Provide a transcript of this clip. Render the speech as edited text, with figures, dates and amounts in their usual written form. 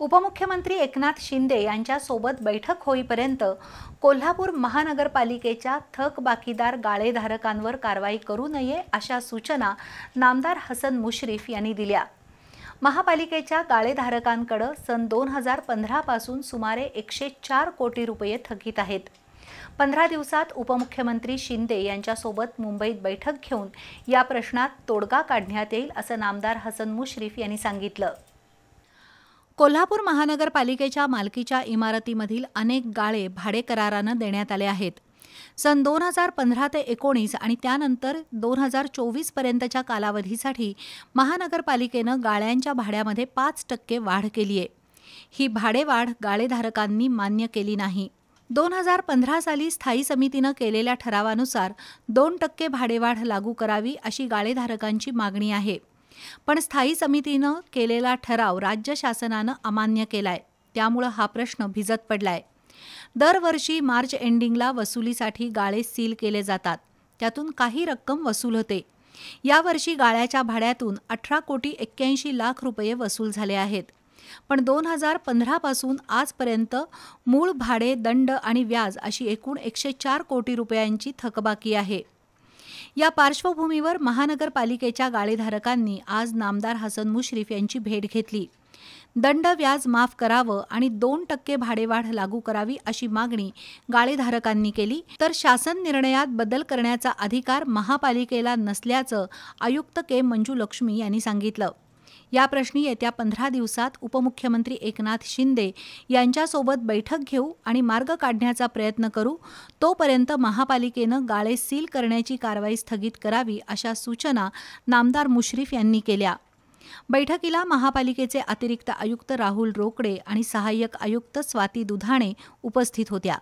उपमुख्यमंत्री एकनाथ शिंदे यांच्यासोबत बैठक होईपर्यंत कोल्हापूर महानगरपालिकेच्या थकबाकीदार गाळेधारकांवर कारवाई करू नये अशा सूचना नामदार हसन मुश्रीफ यांनी दिल्या। महापालिकेच्या गाळेधारकांकडे सन 2015 पासून सुमारे 104 कोटी रुपये थकीत आहेत। 15 दिवसात उपमुख्यमंत्री शिंदे यांच्यासोबत मुंबईत बैठक घेऊन या प्रश्नात तोडगा काढण्यात येईल असं नामदार हसन मुश्रीफ यांनी सांगितलं। कोल्हापूर महानगरपालिकेच्या मालकीच्या इमारतीमधील अनेक गाळे भाडे कराराने देण्यात आले आहेत। सन 2015 ते 19 आणि त्यानंतर 2024 पर्यंतच्या कालावधीसाठी महानगरपालिकेनं गाळ्यांच्या भाड्यामध्ये 5% वाढ केली आहे। ही भाडेवाढ गाळेधारकांनी मान्य केली नाही। 2015 साली स्थायी समितीनं केलेल्या ठरावानुसार 2% भाडेवाढ लागू करावी अशी गाळेधारकांची मागणी आहे। पण स्थायी समितीनं केलेला ठराव राज्य शासनानं अमान्य केलाय, त्यामुळे हा प्रश्न भिजत पडलाय। दरवर्षी मार्च एंडिंगला वसुलीसाठी गाळे सील केले जातात, त्यातून काही रक्कम वसूल होते। यावर्षी गाळ्याच्या भाड्यातून 18 कोटी 81 लाख रुपये वसूल झाले आहेत। पण 2015 पासून आजपर्यंत मूळ भाडे, दंड आणि व्याज अशी एकूण 104 कोटी रुपयांची थकबाकी आहे। या पार्श्वभूमीवर महानगरपालिकेच्या गाळेधारकांनी आज नामदार हसन मुश्रीफ यांची भेट घेतली। दंड व्याज माफ करावं आणि 2% भाडेवाढ लागू करावी अशी मागणी गाळेधारकांनी केली, तर शासन निर्णयात बदल करण्याचा अधिकार महापालिकेला नसल्याचं आयुक्त के मंजुलक्ष्मी यांनी सांगितलं। या प्रश्नी येत्या 15 दिवसात उपमुख्यमंत्री एकनाथ शिंदे यांच्यासोबत बैठक घेऊ आणि मार्ग काढण्याचा प्रयत्न करू। तोपर्यंत महापालिकेनं गाळे सील करण्याची कारवाई स्थगित करावी अशा सूचना नामदार मुश्रीफ यांनी केल्या। बैठकीला महापालिकेचे अतिरिक्त आयुक्त राहुल रोकडे आणि सहाय्यक आयुक्त स्वाती दुधाणे उपस्थित होत्या।